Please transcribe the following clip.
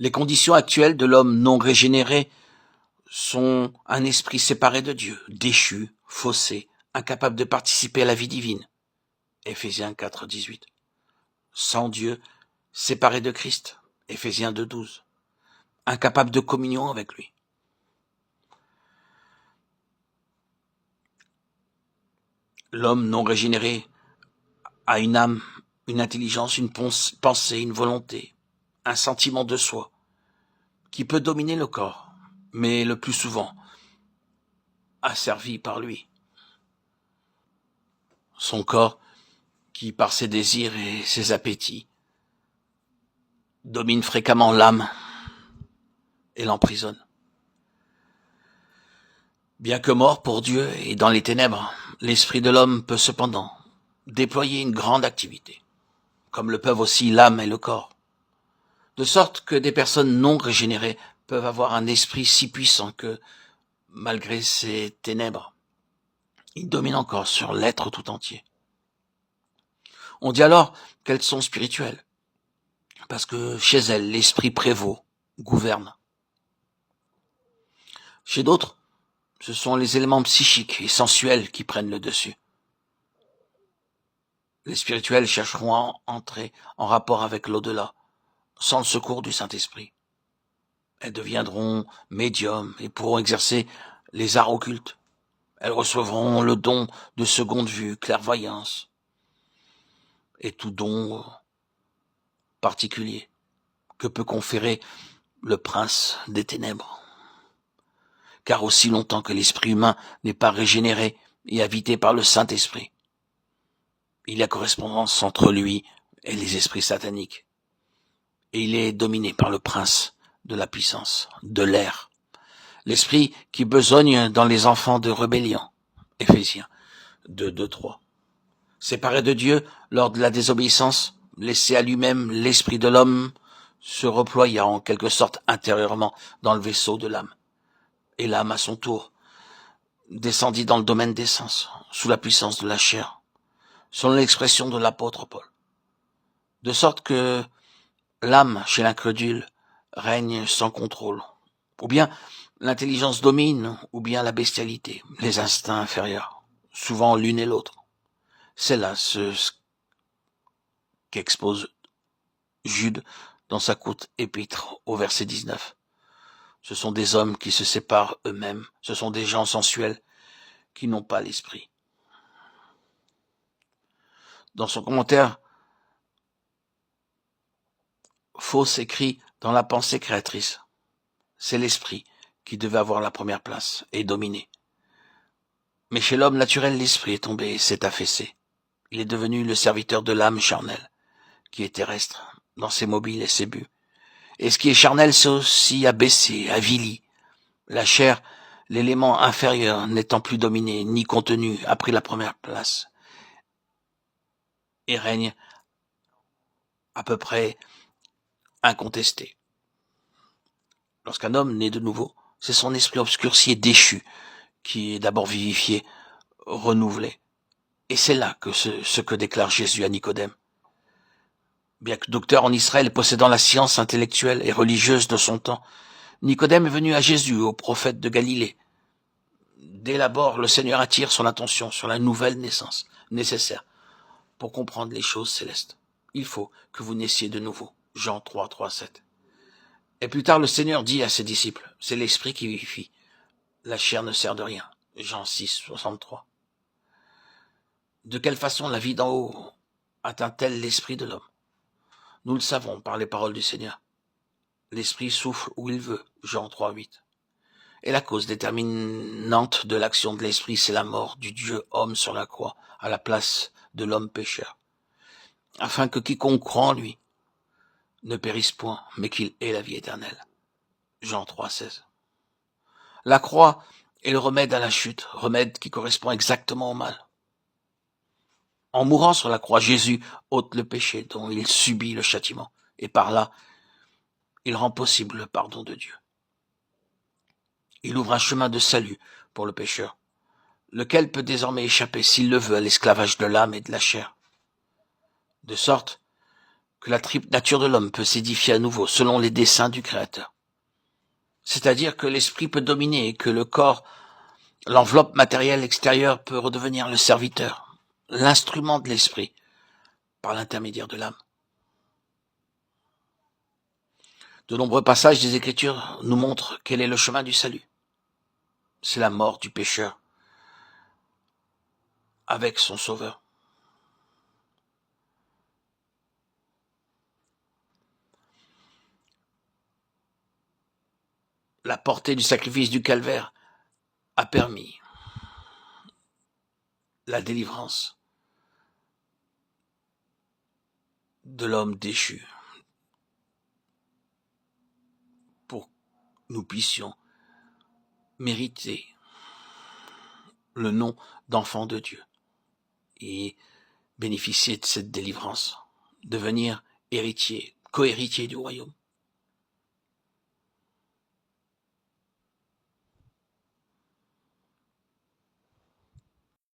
Les conditions actuelles de l'homme non régénéré sont un esprit séparé de Dieu, déchu, faussé, incapable de participer à la vie divine. Éphésiens 4, 18. Sans Dieu, séparé de Christ. Éphésiens 2, 12. Incapable de communion avec lui. L'homme non régénéré a une âme, une intelligence, une pensée, une volonté, un sentiment de soi, qui peut dominer le corps, mais le plus souvent, asservi par lui. Son corps, qui par ses désirs et ses appétits, domine fréquemment l'âme et l'emprisonne. Bien que mort pour Dieu et dans les ténèbres, l'esprit de l'homme peut cependant déployer une grande activité, comme le peuvent aussi l'âme et le corps. De sorte que des personnes non régénérées peuvent avoir un esprit si puissant que, malgré ces ténèbres, il domine encore sur l'être tout entier. On dit alors qu'elles sont spirituelles, parce que chez elles, l'esprit prévaut, gouverne. Chez d'autres, ce sont les éléments psychiques et sensuels qui prennent le dessus. Les spirituels chercheront à entrer en rapport avec l'au-delà, sans le secours du Saint-Esprit. Elles deviendront médiums et pourront exercer les arts occultes. Elles recevront le don de seconde vue, clairvoyance, et tout don particulier que peut conférer le prince des ténèbres. Car aussi longtemps que l'esprit humain n'est pas régénéré et habité par le Saint-Esprit, il y a correspondance entre lui et les esprits sataniques. Et il est dominé par le prince de la puissance, de l'air. L'esprit qui besogne dans les enfants de rébellion. Éphésiens 2, 2, 3. Séparé de Dieu lors de la désobéissance, laissé à lui-même, l'esprit de l'homme se reploya en quelque sorte intérieurement dans le vaisseau de l'âme. Et l'âme, à son tour, descendit dans le domaine des sens, sous la puissance de la chair, selon l'expression de l'apôtre Paul. De sorte que l'âme, chez l'incrédule, règne sans contrôle. Ou bien l'intelligence domine, ou bien la bestialité, les instincts inférieurs, souvent l'une et l'autre. C'est là ce qu'expose Jude dans sa courte épître au verset 19. Ce sont des hommes qui se séparent eux-mêmes, ce sont des gens sensuels qui n'ont pas l'esprit. Dans son commentaire, Fausse écrit dans la pensée créatrice. C'est l'esprit qui devait avoir la première place et dominer. Mais chez l'homme naturel, l'esprit est tombé et s'est affaissé. Il est devenu le serviteur de l'âme charnelle, qui est terrestre, dans ses mobiles et ses buts. Et ce qui est charnel, c'est aussi abaissé, avili. La chair, l'élément inférieur, n'étant plus dominé, ni contenu, a pris la première place. Et règne à peu près incontesté. Lorsqu'un homme naît de nouveau, c'est son esprit obscurci et déchu qui est d'abord vivifié, renouvelé. Et c'est là que ce que déclare Jésus à Nicodème. Bien que docteur en Israël et possédant la science intellectuelle et religieuse de son temps, Nicodème est venu à Jésus, au prophète de Galilée. Dès l'abord, le Seigneur attire son attention sur la nouvelle naissance nécessaire pour comprendre les choses célestes. Il faut que vous naissiez de nouveau. Jean 3, 3, 7. Et plus tard, le Seigneur dit à ses disciples, c'est l'esprit qui vivifie. La chair ne sert de rien. Jean 6, 63. De quelle façon la vie d'en haut atteint-elle l'esprit de l'homme? Nous le savons par les paroles du Seigneur. L'esprit souffle où il veut. Jean 3, 8. Et la cause déterminante de l'action de l'esprit, c'est la mort du Dieu homme sur la croix, à la place de l'homme pécheur, afin que quiconque croit en lui ne périsse point, mais qu'il ait la vie éternelle. Jean 3, 16. La croix est le remède à la chute, remède qui correspond exactement au mal. En mourant sur la croix, Jésus ôte le péché dont il subit le châtiment, et par là, il rend possible le pardon de Dieu. Il ouvre un chemin de salut pour le pécheur, lequel peut désormais échapper, s'il le veut, à l'esclavage de l'âme et de la chair. De sorte que la triple nature de l'homme peut s'édifier à nouveau selon les desseins du Créateur. C'est-à-dire que l'esprit peut dominer et que le corps, l'enveloppe matérielle extérieure peut redevenir le serviteur, l'instrument de l'esprit, par l'intermédiaire de l'âme. De nombreux passages des Écritures nous montrent quel est le chemin du salut. C'est la mort du pécheur avec son sauveur. La portée du sacrifice du calvaire a permis la délivrance de l'homme déchu pour que nous puissions mériter le nom d'enfant de Dieu et bénéficier de cette délivrance, devenir héritier, co-héritier du royaume.